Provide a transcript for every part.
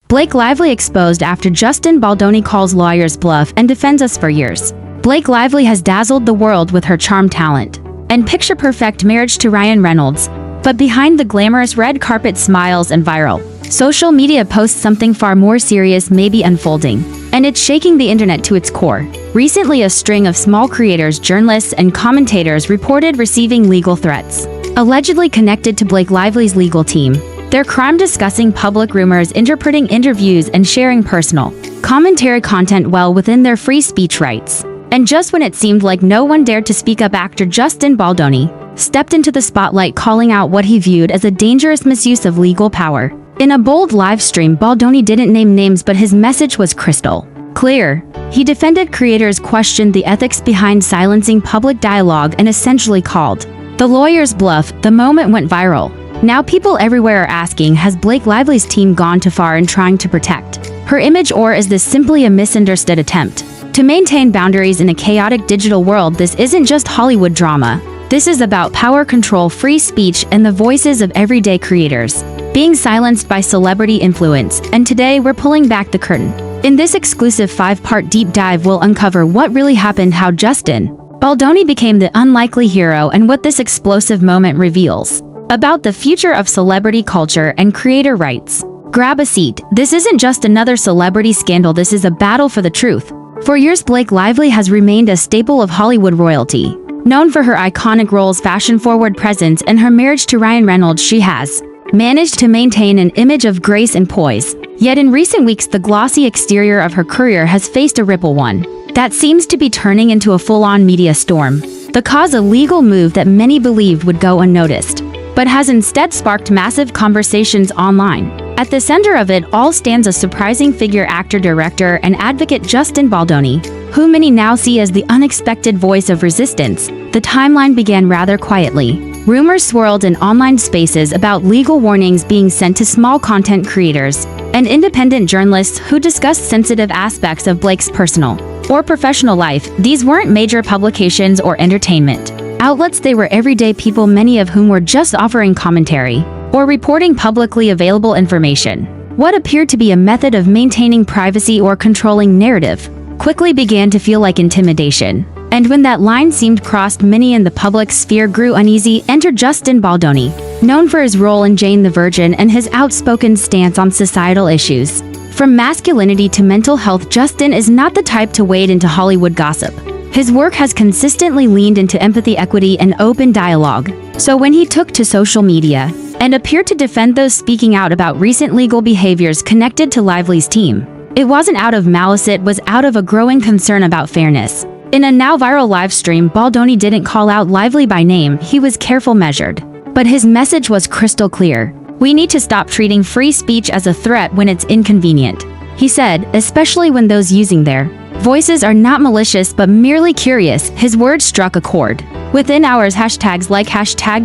Blake Lively exposed after Justin Baldoni calls lawyers bluff and defends us for years. Blake Lively has dazzled the world with her charm, talent, and picture-perfect marriage to Ryan Reynolds. But behind the glamorous red carpet smiles and viral social media posts, something far more serious may be unfolding, and it's shaking the internet to its core. Recently, a string of small creators, journalists, and commentators reported receiving legal threats, allegedly connected to Blake Lively's legal team. Their crime discussing public rumors, interpreting interviews, and sharing personal commentary content well within their free speech rights. And just when it seemed like no one dared to speak up, actor Justin Baldoni stepped into the spotlight, calling out what he viewed as a dangerous misuse of legal power. In a bold live stream, Baldoni didn't name names, but his message was crystal clear. He defended creators, questioned the ethics behind silencing public dialogue, and essentially called the lawyers bluff. The moment went viral. Now people everywhere are asking, has Blake Lively's team gone too far in trying to protect her image, or is this simply a misunderstood attempt to maintain boundaries in a chaotic digital world? This isn't just Hollywood drama. This is about power, control, free speech, and the voices of everyday creators being silenced by celebrity influence. And today we're pulling back the curtain. In this exclusive 5-part deep dive, we'll uncover what really happened, how Justin Baldoni became the unlikely hero, and what this explosive moment reveals about the future of celebrity culture and creator rights. Grab a seat. This isn't just another celebrity scandal. This is a battle for the truth. For years, Blake Lively has remained a staple of Hollywood royalty. Known for her iconic roles, fashion-forward presence, and her marriage to Ryan Reynolds, she has managed to maintain an image of grace and poise. Yet in recent weeks, the glossy exterior of her career has faced a ripple, one that seems to be turning into a full-on media storm. The cause, a legal move that many believed would go unnoticed, but has instead sparked massive conversations online. At the center of it all stands a surprising figure, actor, director, and advocate Justin Baldoni, who many now see as the unexpected voice of resistance. The timeline began rather quietly. Rumors swirled in online spaces about legal warnings being sent to small content creators and independent journalists who discussed sensitive aspects of Blake's personal or professional life. These weren't major publications or entertainment outlets. They were everyday people, many of whom were just offering commentary or reporting publicly available information. What appeared to be a method of maintaining privacy or controlling narrative quickly began to feel like intimidation. And when that line seemed crossed, many in the public sphere grew uneasy. Enter Justin Baldoni, known for his role in Jane the Virgin and his outspoken stance on societal issues. From masculinity to mental health, Justin is not the type to wade into Hollywood gossip. His work has consistently leaned into empathy, equity, and open dialogue. So when he took to social media and appeared to defend those speaking out about recent legal behaviors connected to Lively's team, it wasn't out of malice, it was out of a growing concern about fairness. In a now viral live stream, Baldoni didn't call out Lively by name. He was careful, measured, but his message was crystal clear. We need to stop treating free speech as a threat when it's inconvenient, he said, especially when those using their voices are not malicious but merely curious. His words struck a chord. Within hours, hashtags like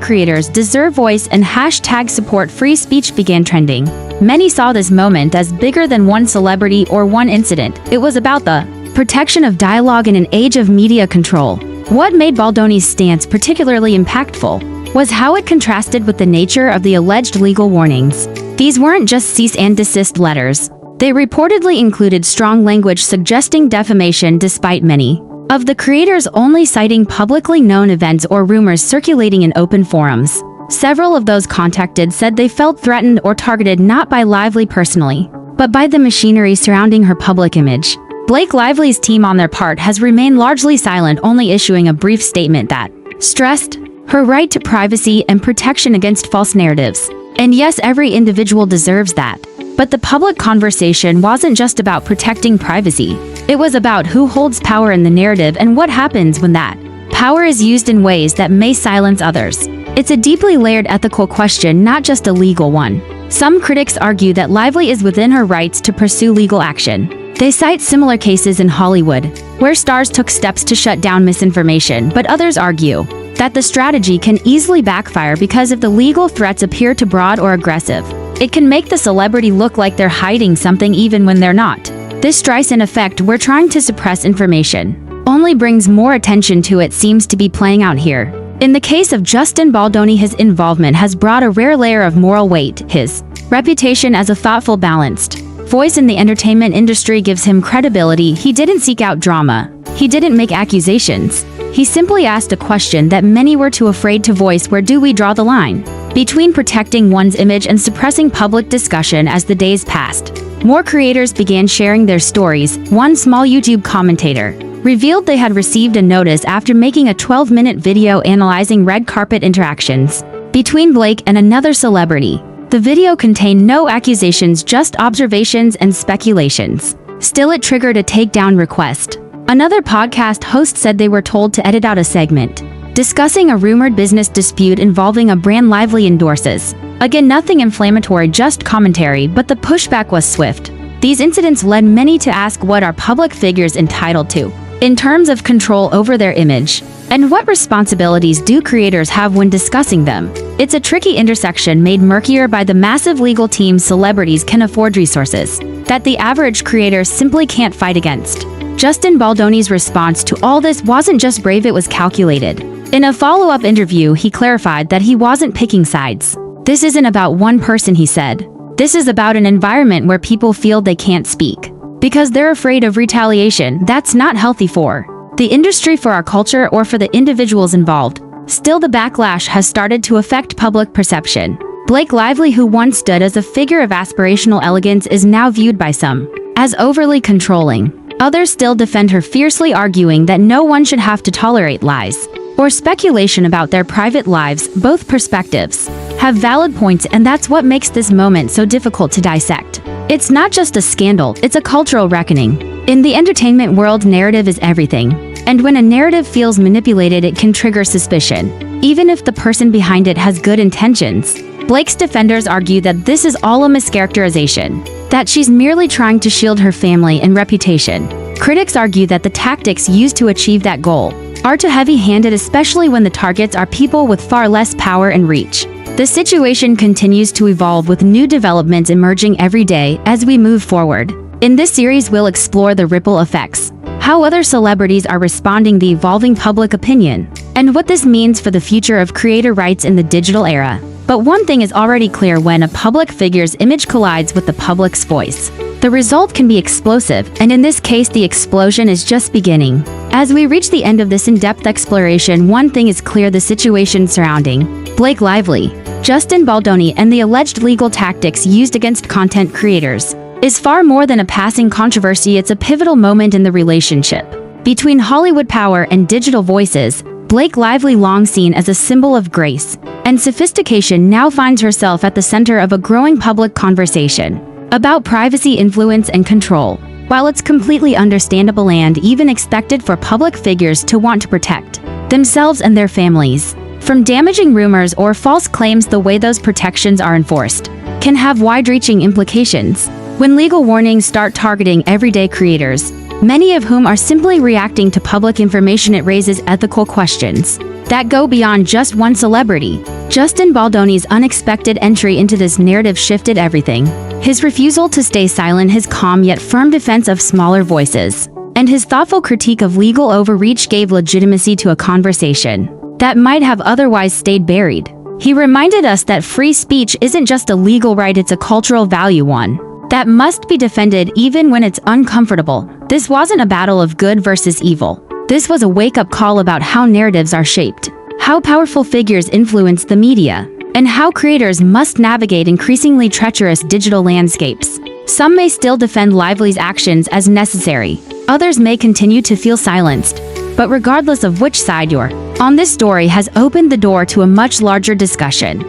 #creators-deserve-voice and #support free speech began trending. Many saw this moment as bigger than one celebrity or one incident. It was about the protection of dialogue in an age of media control. What made Baldoni's stance particularly impactful was how it contrasted with the nature of the alleged legal warnings. These weren't just cease and desist letters. They reportedly included strong language suggesting defamation, despite many of the creators only citing publicly known events or rumors circulating in open forums. Several of those contacted said they felt threatened or targeted not by Lively personally, but by the machinery surrounding her public image. Blake Lively's team, on their part, has remained largely silent, only issuing a brief statement that stressed her right to privacy and protection against false narratives. And yes, every individual deserves that. But the public conversation wasn't just about protecting privacy. It was about who holds power in the narrative and what happens when that power is used in ways that may silence others. It's a deeply layered ethical question, not just a legal one. Some critics argue that Lively is within her rights to pursue legal action. They cite similar cases in Hollywood, where stars took steps to shut down misinformation, but others argue that the strategy can easily backfire because if the legal threats appear too broad or aggressive, it can make the celebrity look like they're hiding something even when they're not. This Streisand effect, we're trying to suppress information, only brings more attention to it, seems to be playing out here. In the case of Justin Baldoni, his involvement has brought a rare layer of moral weight. His reputation as a thoughtful, balanced voice in the entertainment industry gives him credibility. He didn't seek out drama. He didn't make accusations. He simply asked a question that many were too afraid to voice. Where do we draw the line between protecting one's image and suppressing public discussion? As the days passed, more creators began sharing their stories. One small YouTube commentator revealed they had received a notice after making a 12-minute video analyzing red carpet interactions between Blake and another celebrity. The video contained no accusations, just observations and speculations. Still, it triggered a takedown request. Another podcast host said they were told to edit out a segment discussing a rumored business dispute involving a brand Lively endorses. Again, nothing inflammatory, just commentary, but the pushback was swift. These incidents led many to ask, what are public figures entitled to in terms of control over their image? And what responsibilities do creators have when discussing them? It's a tricky intersection made murkier by the massive legal teams celebrities can afford, resources that the average creator simply can't fight against. Justin Baldoni's response to all this wasn't just brave, it was calculated. In a follow-up interview, he clarified that he wasn't picking sides. This isn't about one person, he said. This is about an environment where people feel they can't speak because they're afraid of retaliation. That's not healthy for the industry, for our culture, or for the individuals involved. Still, the backlash has started to affect public perception. Blake Lively, who once stood as a figure of aspirational elegance, is now viewed by some as overly controlling. Others still defend her fiercely, arguing that no one should have to tolerate lies or speculation about their private lives. Both perspectives have valid points, and that's what makes this moment so difficult to dissect. It's not just a scandal, it's a cultural reckoning. In the entertainment world, narrative is everything. And when a narrative feels manipulated, it can trigger suspicion, even if the person behind it has good intentions. Blake's defenders argue that this is all a mischaracterization, that she's merely trying to shield her family and reputation. Critics argue that the tactics used to achieve that goal are too heavy-handed, especially when the targets are people with far less power and reach. The situation continues to evolve, with new developments emerging every day as we move forward. In this series, we'll explore the ripple effects, how other celebrities are responding, the evolving public opinion, and what this means for the future of creator rights in the digital era. But one thing is already clear: when a public figure's image collides with the public's voice, the result can be explosive, and in this case, the explosion is just beginning. As we reach the end of this in-depth exploration, one thing is clear: the situation surrounding Blake Lively, Justin Baldoni, and the alleged legal tactics used against content creators is far more than a passing controversy. It's a pivotal moment in the relationship between Hollywood power and digital voices. Blake Lively, long seen as a symbol of grace and sophistication, now finds herself at the center of a growing public conversation about privacy, influence, and control. While it's completely understandable and even expected for public figures to want to protect themselves and their families from damaging rumors or false claims, the way those protections are enforced can have wide-reaching implications. When legal warnings start targeting everyday creators, many of whom are simply reacting to public information, it raises ethical questions that go beyond just one celebrity. Justin Baldoni's unexpected entry into this narrative shifted everything. His refusal to stay silent, his calm yet firm defense of smaller voices, and his thoughtful critique of legal overreach gave legitimacy to a conversation that might have otherwise stayed buried. He reminded us that free speech isn't just a legal right, it's a cultural value, one that must be defended even when it's uncomfortable. This wasn't a battle of good versus evil. This was a wake-up call about how narratives are shaped, how powerful figures influence the media, and how creators must navigate increasingly treacherous digital landscapes. Some may still defend Lively's actions as necessary. Others may continue to feel silenced. But regardless of which side you're on, this story has opened the door to a much larger discussion.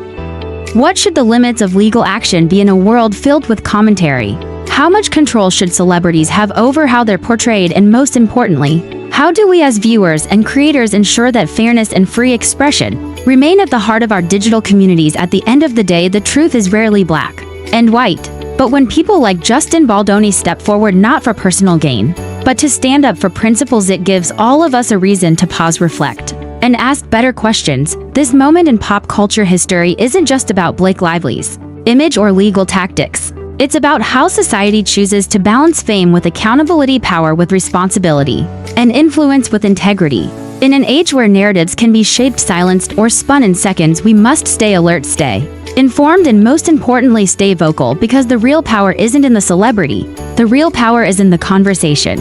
What should the limits of legal action be in a world filled with commentary? How much control should celebrities have over how they're portrayed? And most importantly, how do we as viewers and creators ensure that fairness and free expression remain at the heart of our digital communities? At the end of the day, the truth is rarely black and white. But when people like Justin Baldoni step forward, not for personal gain, but to stand up for principles, it gives all of us a reason to pause, reflect, and ask better questions. This moment in pop culture history isn't just about Blake Lively's image or legal tactics. It's about how society chooses to balance fame with accountability, power with responsibility, and influence with integrity. In an age where narratives can be shaped, silenced, or spun in seconds, we must stay alert, stay informed, and most importantly, stay vocal, because the real power isn't in the celebrity. The real power is in the conversation.